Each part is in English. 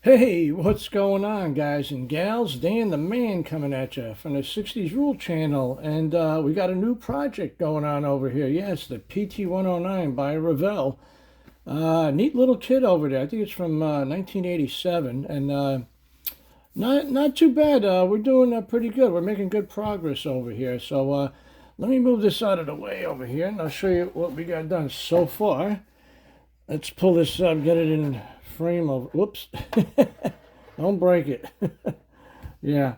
Hey, what's going on, guys and gals? Dan the Man coming at you from the 60s Rule channel. And we got a new project going on over here. Yes, the PT-109 by Revell. Neat little kit over there. I think it's from 1987. And not too bad. We're doing pretty good. We're making good progress over here. So let me move this out of the way over here, and I'll show you what we got done so far. Let's pull this up, get it in frame of, whoops. Don't break it. Yeah.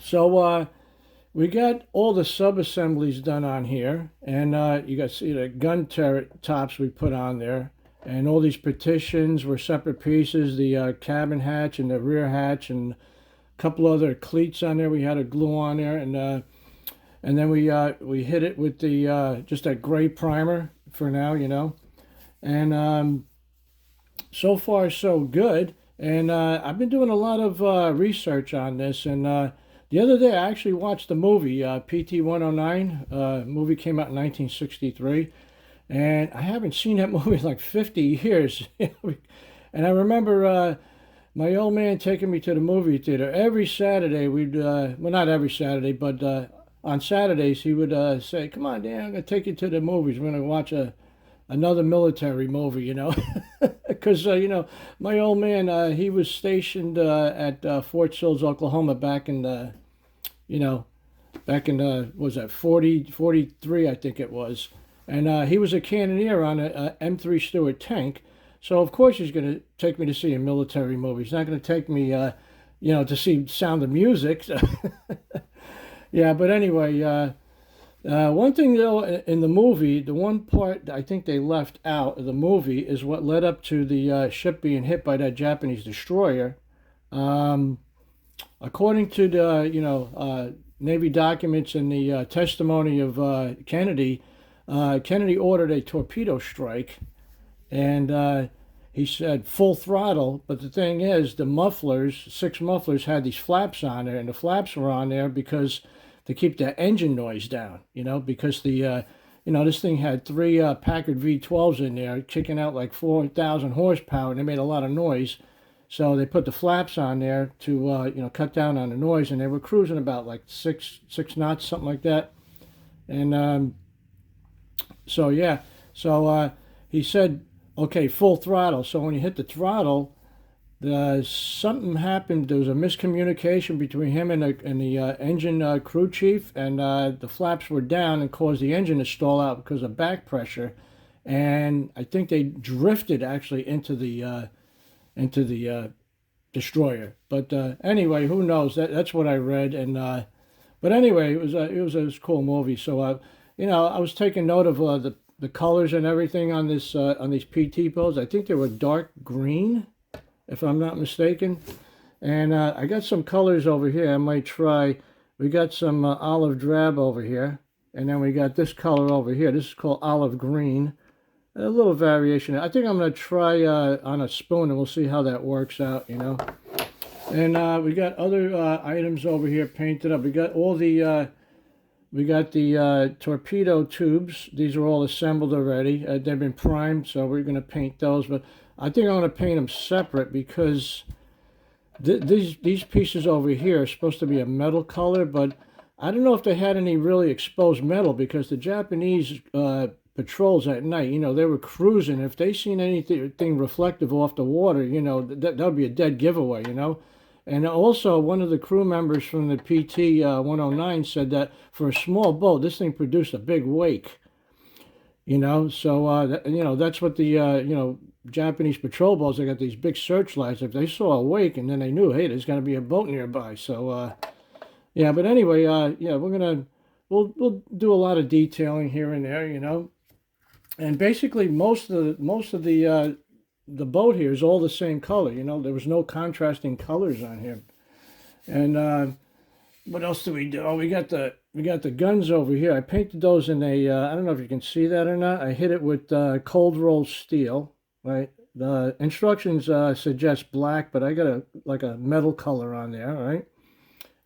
So we got all the sub-assemblies done on here, and you got see the gun turret tops we put on there, and all these partitions were separate pieces, the cabin hatch and the rear hatch, and a couple other cleats on there we had to glue on there, and then we hit it with the just that gray primer for now, and so far so good. And I've been doing a lot of research on this. And the other day I actually watched the movie PT-109. Movie came out in 1963. And I haven't seen that movie in like 50 years. And I remember my old man taking me to the movie theater. Every Saturday we'd, well, not every Saturday, but on Saturdays he would say, "Come on, Dan, I'm going to take you to the movies. We're going to watch another military movie," because my old man, he was stationed at Fort Sills, Oklahoma, back in the, was that 43, I think it was, and he was a cannoneer on a M3 Stuart tank. So of course he's going to take me to see a military movie. He's not going to take me, to see Sound of Music. Yeah, but anyway. One thing though in the movie, the one part I think they left out of the movie is what led up to the ship being hit by that Japanese destroyer. Um, According to the Navy documents and the testimony of Kennedy, Kennedy ordered a torpedo strike, and he said full throttle. But the thing is, the mufflers, six mufflers, had these flaps on there, and the flaps were on there because to keep the engine noise down, because this thing had three Packard V12s in there, kicking out like 4,000 horsepower, and they made a lot of noise. So they put the flaps on there to, cut down on the noise, and they were cruising about like six knots, something like that. And so yeah, so he said, okay, full throttle. So when he hit the throttle, something happened. There was a miscommunication between him and the engine crew chief, and the flaps were down and caused the engine to stall out because of back pressure. And I think they drifted actually into the destroyer. But anyway, who knows? That's what I read. And but anyway, it was a cool movie. So I was taking note of the colors and everything on this on these PT boats. I think they were dark green, if I'm not mistaken. And I got some colors over here I might try. We got some olive drab over here. And then we got this color over here. This is called olive green. A little variation. I think I'm going to try on a spoon, and we'll see how that works out, And we got other items over here painted up. We got all the torpedo tubes. These are all assembled already. They've been primed, so we're going to paint those. But I think I'm going to paint them separate because these pieces over here are supposed to be a metal color, but I don't know if they had any really exposed metal because the Japanese patrols at night, they were cruising. If they seen anything reflective off the water, that would be a dead giveaway, And also, one of the crew members from the PT 109 said that for a small boat, this thing produced a big wake. So that's what the Japanese patrol boats. They got these big searchlights. If they saw a wake, and then they knew, hey, there's going to be a boat nearby. So yeah. But anyway, yeah, we'll do a lot of detailing here and there, And basically, most of the boat here is all the same color. There was no contrasting colors on here. And what else do we do? Oh, we got the guns over here. I painted those in a. I don't know if you can see that or not. I hit it with cold rolled steel. Right. The instructions suggest black, but I got a metal color on there. Right.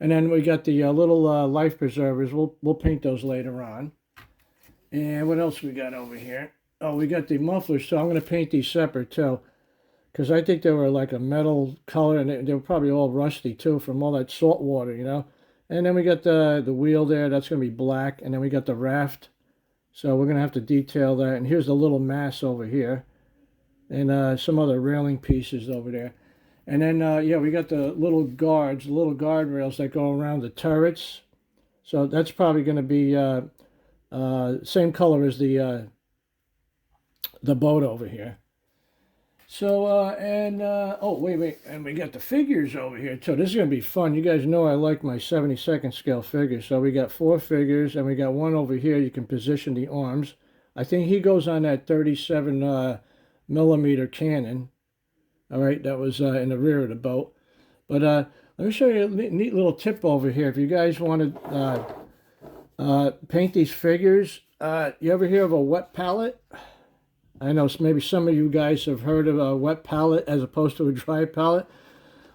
And then we got the little life preservers. We'll paint those later on. And what else we got over here? Oh, we got the mufflers, so I'm going to paint these separate too. because I think they were like a metal color, and they were probably all rusty too from all that salt water, you know. And then we got the wheel there, that's going to be black, and then we got the raft. So we're going to have to detail that. And here's the little mast over here, and some other railing pieces over there. And then, yeah, we got the little guards, the little guardrails that go around the turrets. So that's probably going to be same color as the boat over here. So, oh, wait, and we got the figures over here, too. This is going to be fun. You guys know I like my 72nd scale figures. So we got 4 figures, and we got one over here. You can position the arms. I think he goes on that 37 millimeter cannon. All right, that was in the rear of the boat. But let me show you a neat little tip over here. If you guys want to paint these figures, you ever hear of a wet palette? I know maybe some of you guys have heard of a wet palette as opposed to a dry palette.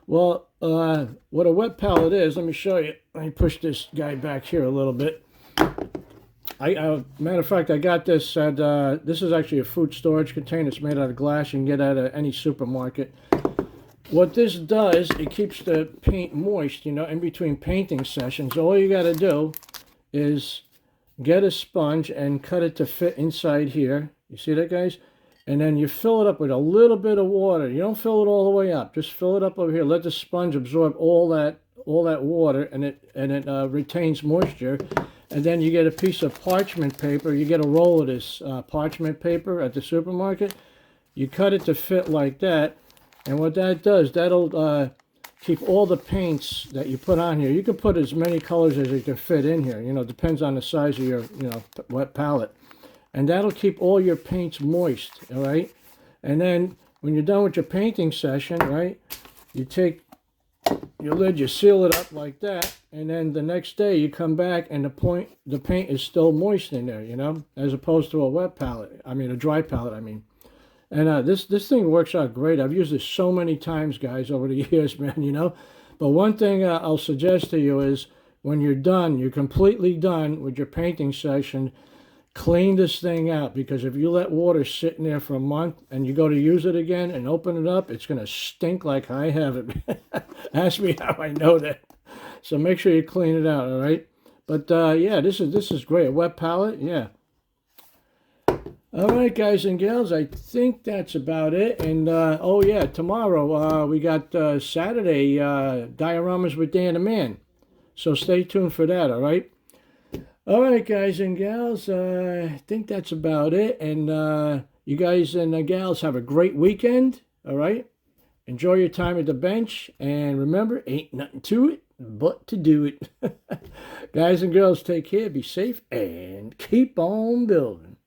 Well, what a wet palette is, let me show you. Let me push this guy back here a little bit. Matter of fact, I got this at, this is actually a food storage container. It's made out of glass. You can get it at any supermarket. What this does, it keeps the paint moist, you know, in between painting sessions. All you got to do is get a sponge and cut it to fit inside here. You see that, guys? And then you fill it up with a little bit of water. You don't fill it all the way up. Just fill it up over here. Let the sponge absorb all that water, and it retains moisture. And then you get a piece of parchment paper. You get a roll of this parchment paper at the supermarket. You cut it to fit like that. And what that does, that'll keep all the paints that you put on here. You can put as many colors as you can fit in here. You know, depends on the size of your, wet palette. And that'll keep all your paints moist, all right? And then when you're done with your painting session, right, you take your lid, you seal it up like that, and then the next day you come back and the paint is still moist in there, you know, as opposed to a wet palette. I mean, a dry palette, I mean. And this thing works out great. I've used this so many times, guys, over the years, man, you know. But one thing I'll suggest to you is when you're done, you're completely done with your painting session, clean this thing out, because if you let water sit in there for a month and you go to use it again and open it up, it's going to stink like I have it. Ask me how I know that. So make sure you clean it out, all right? But yeah, this is great. A wet palette, yeah. All right, guys and gals, I think that's about it. And oh yeah, tomorrow we got Saturday dioramas with Dan the Man. So stay tuned for that, all right? All right, guys and gals, I think that's about it. And you guys and gals have a great weekend, all right? Enjoy your time at the bench. And remember, ain't nothing to it but to do it. Guys and girls, take care, be safe, and keep on building.